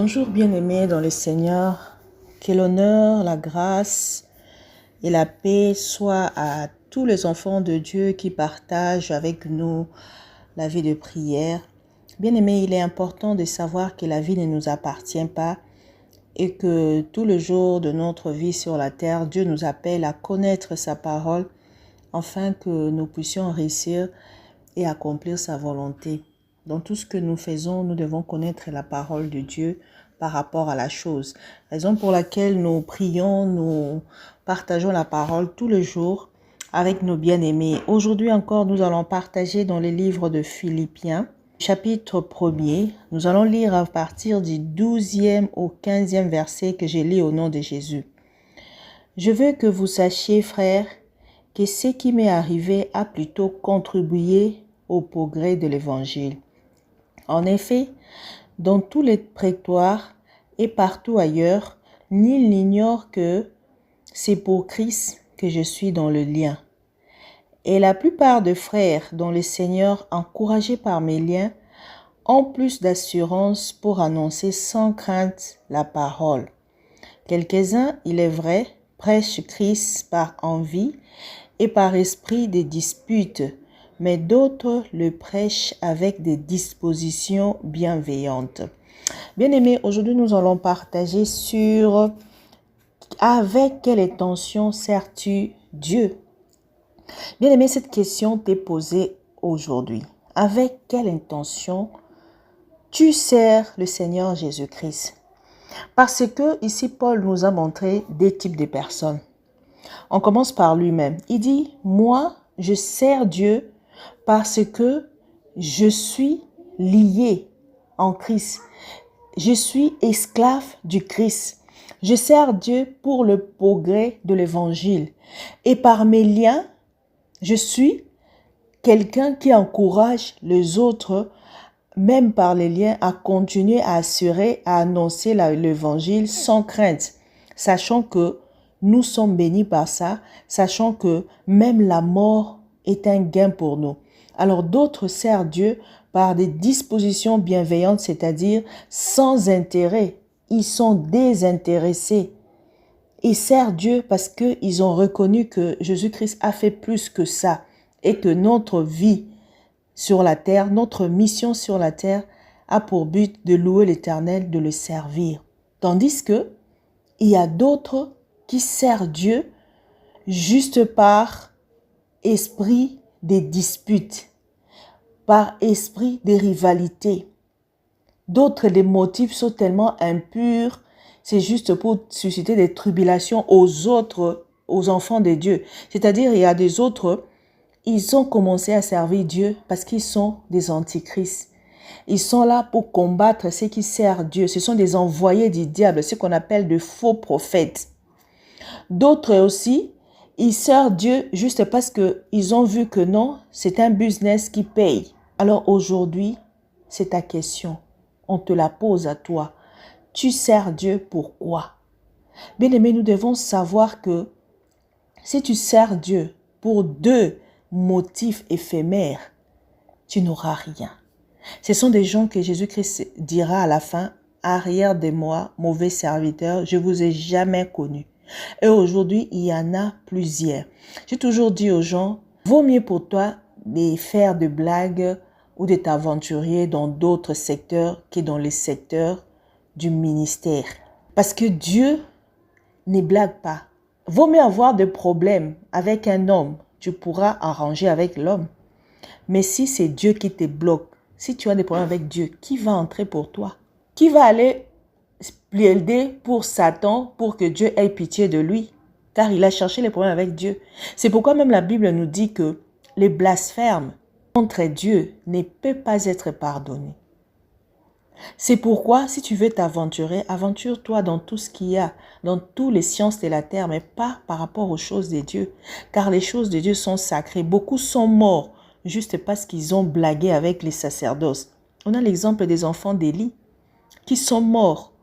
Bonjour bien-aimés dans le Seigneur, que l'honneur, la grâce et la paix soient à tous les enfants de Dieu qui partagent avec nous la vie de prière. Bien-aimés, il est important de savoir que la vie ne nous appartient pas et que tout le jour de notre vie sur la terre, Dieu nous appelle à connaître sa parole afin que nous puissions réussir et accomplir sa volonté. Dans tout ce que nous faisons, nous devons connaître la parole de Dieu par rapport à la chose. Raison pour laquelle nous prions, nous partageons la parole tous les jours avec nos bien-aimés. Aujourd'hui encore, nous allons partager dans le livre de Philippiens, chapitre 1er. Nous allons lire à partir du 12e au 15e verset que j'ai lu au nom de Jésus. Je veux que vous sachiez, frères, que ce qui m'est arrivé a plutôt contribué au progrès de l'Évangile. En effet, dans tous les prétoires et partout ailleurs, nul n'ignore que c'est pour Christ que je suis dans le lien. Et la plupart des frères dont le Seigneur, encouragés par mes liens, ont plus d'assurance pour annoncer sans crainte la parole. Quelques-uns, il est vrai, prêchent Christ par envie et par esprit de dispute, mais d'autres le prêchent avec des dispositions bienveillantes. Bien-aimés, aujourd'hui nous allons partager sur avec quelle intention sers-tu Dieu? Bien-aimé, cette question t'est posée aujourd'hui. Avec quelle intention tu sers le Seigneur Jésus-Christ? Parce que ici Paul nous a montré des types de personnes. On commence par lui-même. Il dit, moi je sers Dieu parce que je suis lié en Christ. Je suis esclave du Christ. Je sers Dieu pour le progrès de l'Évangile. Et par mes liens, je suis quelqu'un qui encourage les autres, même par les liens, à continuer à assurer, à annoncer l'Évangile sans crainte, sachant que nous sommes bénis par ça, sachant que même la mort est un gain pour nous. Alors d'autres servent Dieu par des dispositions bienveillantes, c'est-à-dire sans intérêt. Ils sont désintéressés. Ils servent Dieu parce qu'ils ont reconnu que Jésus-Christ a fait plus que ça et que notre vie sur la terre, notre mission sur la terre a pour but de louer l'Éternel, de le servir. Tandis que il y a d'autres qui servent Dieu juste par esprit des disputes, par esprit des rivalités. D'autres, les motifs sont tellement impurs, c'est juste pour susciter des tribulations aux autres, aux enfants de Dieu. C'est-à-dire, il y a des autres, ils ont commencé à servir Dieu parce qu'ils sont des antichrists. Ils sont là pour combattre ceux qui servent Dieu. Ce sont des envoyés du diable, ce qu'on appelle de faux prophètes. D'autres aussi, ils servent Dieu juste parce qu'ils ont vu que non, c'est un business qui paye. Alors aujourd'hui, c'est ta question. On te la pose à toi. Tu sers Dieu pourquoi? Bien-aimés, nous devons savoir que si tu sers Dieu pour deux motifs éphémères, tu n'auras rien. Ce sont des gens que Jésus-Christ dira à la fin, « Arrière de moi, mauvais serviteur, je vous ai jamais connus. » Et aujourd'hui, il y en a plusieurs. J'ai toujours dit aux gens, vaut mieux pour toi de faire de blagues ou de t'aventurer dans d'autres secteurs que dans les secteurs du ministère. Parce que Dieu ne blague pas. Vaut mieux avoir des problèmes avec un homme, tu pourras arranger avec l'homme. Mais si c'est Dieu qui te bloque, si tu as des problèmes avec Dieu, qui va entrer pour toi? Qui va aller plaider pour Satan pour que Dieu ait pitié de lui? Car il a cherché les problèmes avec Dieu. C'est pourquoi même la Bible nous dit que les blasphèmes contre Dieu ne peuvent pas être pardonnés. C'est pourquoi, si tu veux t'aventurer, aventure-toi dans tout ce qu'il y a, dans toutes les sciences de la terre, mais pas par rapport aux choses de Dieu. Car les choses de Dieu sont sacrées. Beaucoup sont morts juste parce qu'ils ont blagué avec les sacerdoces. On a l'exemple des enfants d'Élie qui sont morts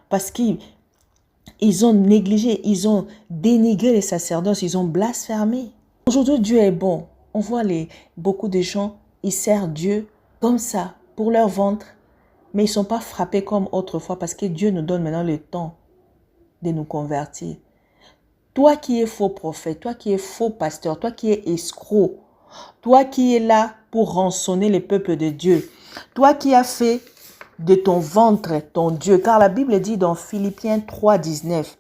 parce qu'ils ont négligé, ils ont dénigré les sacerdoces, ils ont blasphémé. Aujourd'hui, Dieu est bon. On voit beaucoup de gens, ils servent Dieu comme ça, pour leur ventre. Mais ils ne sont pas frappés comme autrefois parce que Dieu nous donne maintenant le temps de nous convertir. Toi qui es faux prophète, toi qui es faux pasteur, toi qui es escroc, toi qui es là pour rançonner les peuples de Dieu, toi qui as fait de ton ventre ton Dieu, car la Bible dit dans Philippiens 3, 19,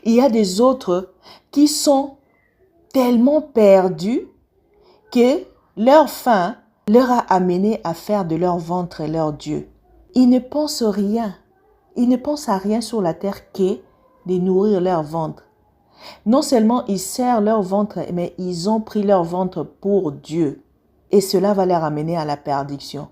il y a des autres qui sont tellement perdus que leur faim leur a amené à faire de leur ventre leur Dieu. Ils ne pensent rien. Ils ne pensent à rien sur la terre que de nourrir leur ventre. Non seulement ils servent leur ventre, mais ils ont pris leur ventre pour Dieu. Et cela va les amener à la perdition.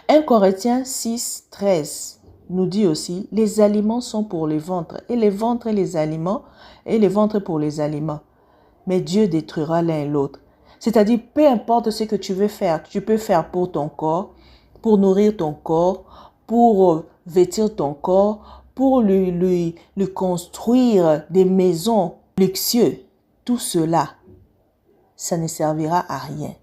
1 Corinthiens 6, 13 nous dit aussi, les aliments sont pour les ventres, et les ventres et les aliments, et les ventres pour les aliments. Mais Dieu détruira l'un et l'autre. C'est-à-dire, peu importe ce que tu veux faire, tu peux faire pour ton corps, pour nourrir ton corps, pour vêtir ton corps, pour lui construire des maisons luxueuses. Tout cela, ça ne servira à rien.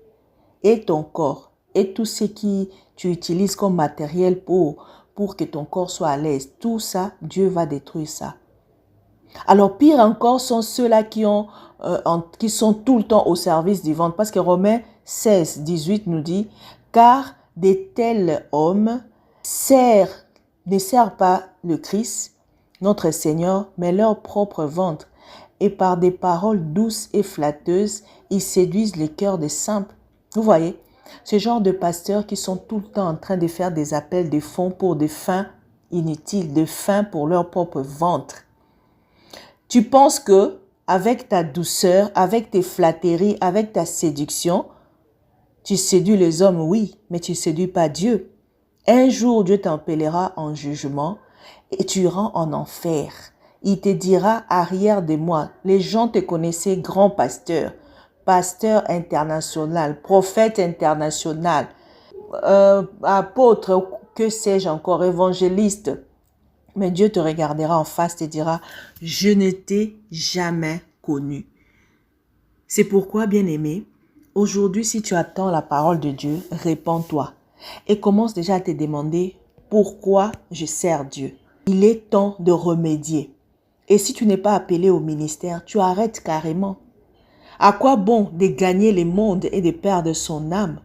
Et ton corps, et tout ce que tu utilises comme matériel pour que ton corps soit à l'aise, tout ça, Dieu va détruire ça. Alors, pire encore sont ceux-là qui sont tout le temps au service du ventre. Parce que Romains 16, 18 nous dit, car de tels hommes ne servent pas le Christ, notre Seigneur, mais leur propre ventre. Et par des paroles douces et flatteuses, ils séduisent les cœurs des simples. Vous voyez, ce genre de pasteurs qui sont tout le temps en train de faire des appels de fonds pour des fins inutiles, des fins pour leur propre ventre. Tu penses que avec ta douceur, avec tes flatteries, avec ta séduction, tu séduis les hommes, oui, mais tu ne séduis pas Dieu. Un jour, Dieu t'appellera en jugement et tu iras en enfer. Il te dira, arrière de moi, les gens te connaissaient grand pasteur, pasteur international, prophète international, apôtre, que sais-je encore, évangéliste. Mais Dieu te regardera en face et te dira, je ne t'ai jamais connu. C'est pourquoi, bien-aimé, aujourd'hui, si tu attends la parole de Dieu, répands-toi et commence déjà à te demander pourquoi je sers Dieu. Il est temps de remédier. Et si tu n'es pas appelé au ministère, tu arrêtes carrément. À quoi bon de gagner le monde et de perdre son âme?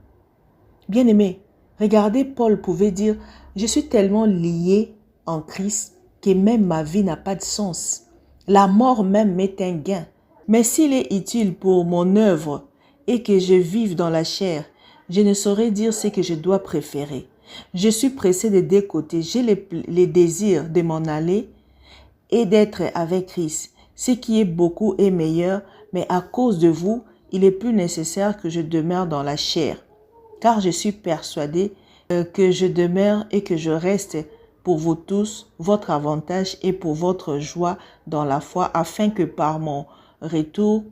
Bien-aimé, regardez, Paul pouvait dire, je suis tellement lié en Christ que même ma vie n'a pas de sens. La mort même m'est un gain. Mais s'il est utile pour mon œuvre et que je vive dans la chair, je ne saurais dire ce que je dois préférer. Je suis pressé des deux côtés. J'ai les désirs de m'en aller et d'être avec Christ. Ce qui est beaucoup est meilleur, mais à cause de vous, il est plus nécessaire que je demeure dans la chair. Car je suis persuadé que je demeure et que je reste pour vous tous, votre avantage et pour votre joie dans la foi, afin que par mon retour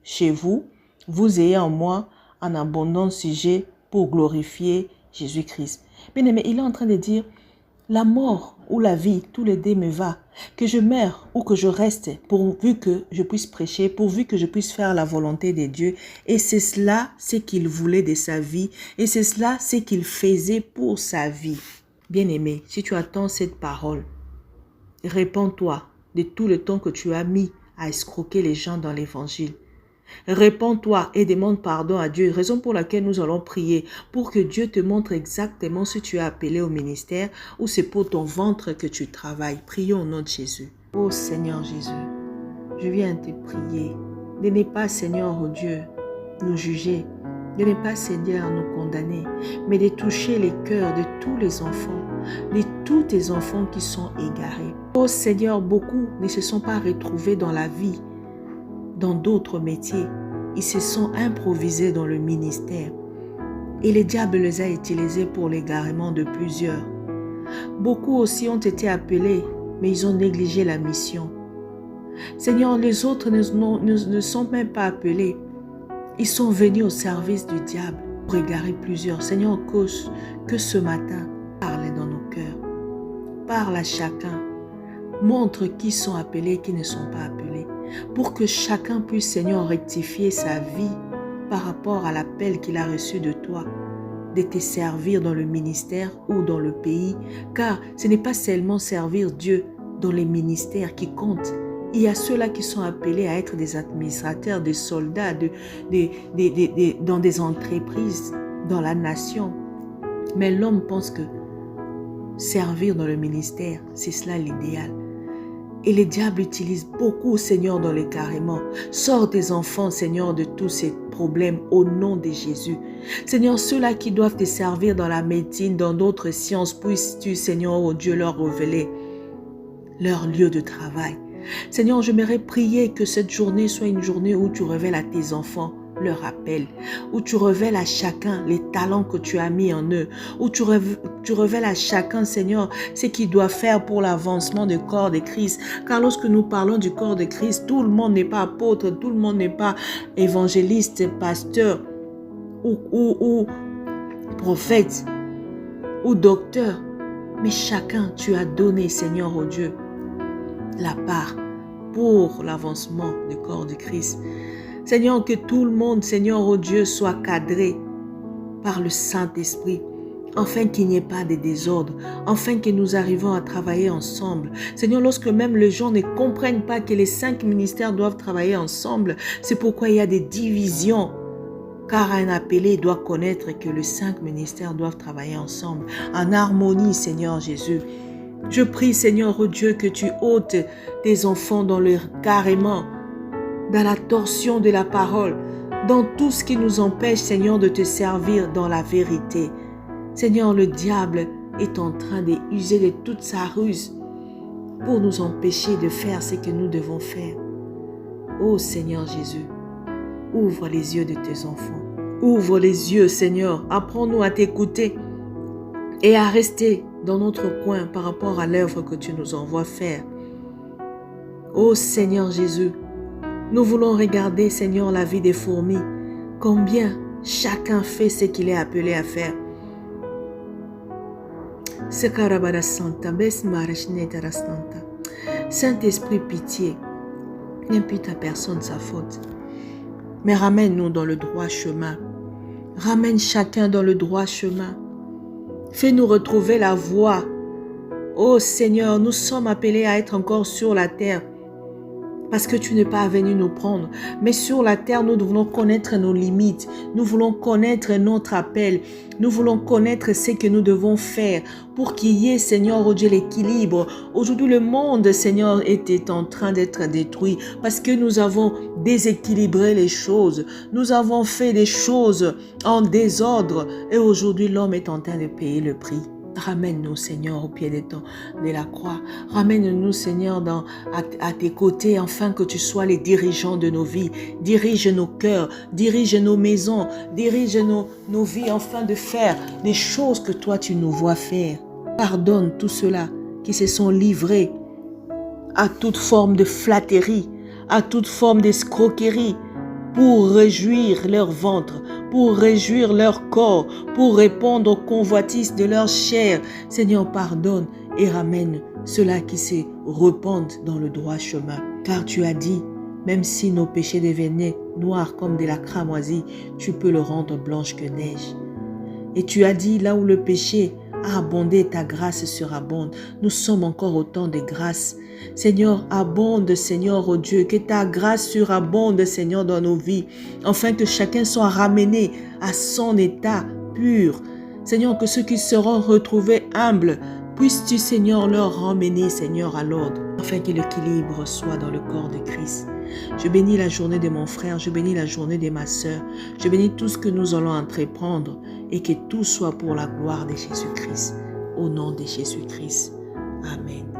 chez vous, vous ayez en moi un abondant sujet pour glorifier Jésus-Christ. Bien-aimé, il est en train de dire, la mort ou la vie, tous les deux me va. Que je meure ou que je reste, pourvu que je puisse prêcher, pourvu que je puisse faire la volonté de Dieu. Et c'est cela ce qu'il voulait de sa vie. Et c'est cela ce qu'il faisait pour sa vie. Bien-aimé, si tu attends cette parole, répands-toi de tout le temps que tu as mis à escroquer les gens dans l'évangile. Répands-toi et demande pardon à Dieu, raison pour laquelle nous allons prier, pour que Dieu te montre exactement si tu es appelé au ministère ou c'est pour ton ventre que tu travailles. Prions au nom de Jésus. Oh Seigneur Jésus, je viens te prier. Ne n'aie pas, Seigneur, oh Dieu, nous juger. De ne pas, Seigneur, nous condamner, mais de toucher les cœurs de tous les enfants, de tous tes enfants qui sont égarés. Oh Seigneur, beaucoup ne se sont pas retrouvés dans la vie, dans d'autres métiers. Ils se sont improvisés dans le ministère. Et le diable les a utilisés pour l'égarement de plusieurs. Beaucoup aussi ont été appelés, mais ils ont négligé la mission. Seigneur, les autres ne sont même pas appelés. Ils sont venus au service du diable pour égarer plusieurs. Seigneur, que ce matin, parle dans nos cœurs. Parle à chacun. Montre qui sont appelés et qui ne sont pas appelés. Pour que chacun puisse, Seigneur, rectifier sa vie par rapport à l'appel qu'il a reçu de toi. de te servir dans le ministère ou dans le pays, car ce n'est pas seulement servir Dieu dans les ministères qui comptent. Il y a ceux-là qui sont appelés à être des administrateurs, des soldats, dans des entreprises, dans la nation. Mais l'homme pense que servir dans le ministère, c'est cela l'idéal. Et le diable utilise beaucoup, Seigneur, dans les carréments. Sors tes enfants, Seigneur, de tous ces problèmes au nom de Jésus. Seigneur, ceux-là qui doivent te servir dans la médecine, dans d'autres sciences, puisses-tu, Seigneur, oh Dieu, leur révéler leur lieu de travail. Seigneur, j'aimerais prier que cette journée soit une journée où tu révèles à tes enfants leur appel, où tu révèles à chacun les talents que tu as mis en eux, où tu révèles à chacun, Seigneur, ce qu'il doit faire pour l'avancement du corps de Christ. Car lorsque nous parlons du corps de Christ, tout le monde n'est pas apôtre, tout le monde n'est pas évangéliste, pasteur ou prophète ou docteur. Mais chacun, tu as donné, Seigneur, oh Dieu, la part pour l'avancement du corps de Christ. Seigneur, que tout le monde, Seigneur, oh Dieu, soit cadré par le Saint-Esprit, afin qu'il n'y ait pas de désordre, afin que nous arrivons à travailler ensemble. Seigneur, lorsque même les gens ne comprennent pas que les 5 ministères doivent travailler ensemble, c'est pourquoi il y a des divisions. Car un appelé doit connaître que les 5 ministères doivent travailler ensemble, en harmonie, Seigneur Jésus. Je prie, Seigneur, oh Dieu, que tu ôtes tes enfants dans le carrément, dans la torsion de la parole, dans tout ce qui nous empêche, Seigneur, de te servir dans la vérité. Seigneur, le diable est en train d'user de toute sa ruse pour nous empêcher de faire ce que nous devons faire. Ô Seigneur Jésus, ouvre les yeux de tes enfants. Ouvre les yeux, Seigneur. Apprends-nous à t'écouter et à rester dans notre coin par rapport à l'œuvre que tu nous envoies faire. Ô Seigneur Jésus, nous voulons regarder, Seigneur, la vie des fourmis. Combien chacun fait ce qu'il est appelé à faire. Saint-Esprit, pitié, n'impute à personne sa faute. Mais ramène-nous dans le droit chemin. Ramène chacun dans le droit chemin. Fais-nous retrouver la voie. Ô Seigneur, nous sommes appelés à être encore sur la terre. Parce que tu n'es pas venu nous prendre. Mais sur la terre, nous devons connaître nos limites. Nous voulons connaître notre appel. Nous voulons connaître ce que nous devons faire pour qu'il y ait, Seigneur, oh Dieu, l'équilibre. Aujourd'hui, le monde, Seigneur, était en train d'être détruit parce que nous avons déséquilibré les choses. Nous avons fait des choses en désordre. Et aujourd'hui, l'homme est en train de payer le prix. Ramène-nous, Seigneur, au pied de la croix. Ramène-nous, Seigneur, à tes côtés, afin que tu sois les dirigeants de nos vies. Dirige nos cœurs, dirige nos maisons, dirige nos vies, afin de faire des choses que toi, tu nous vois faire. Pardonne tous ceux-là qui se sont livrés à toute forme de flatterie, à toute forme d'escroquerie, pour réjouir leur ventre, pour réjouir leur corps, pour répondre aux convoitises de leur chair. Seigneur, pardonne et ramène ceux-là qui se repentent dans le droit chemin. Car tu as dit, même si nos péchés devenaient noirs comme de la cramoisie, tu peux le rendre blanche que neige. Et tu as dit, là où le péché a abondé, ta grâce surabonde. Nous sommes encore au temps de grâce. Seigneur, abonde, Seigneur, oh Dieu, que ta grâce surabonde, Seigneur, dans nos vies, afin que chacun soit ramené à son état pur. Seigneur, que ceux qui seront retrouvés humbles, puisses-tu, Seigneur, leur ramener, Seigneur, à l'ordre, afin que l'équilibre soit dans le corps de Christ. Je bénis la journée de mon frère, je bénis la journée de ma sœur, je bénis tout ce que nous allons entreprendre et que tout soit pour la gloire de Jésus-Christ. Au nom de Jésus-Christ. Amen.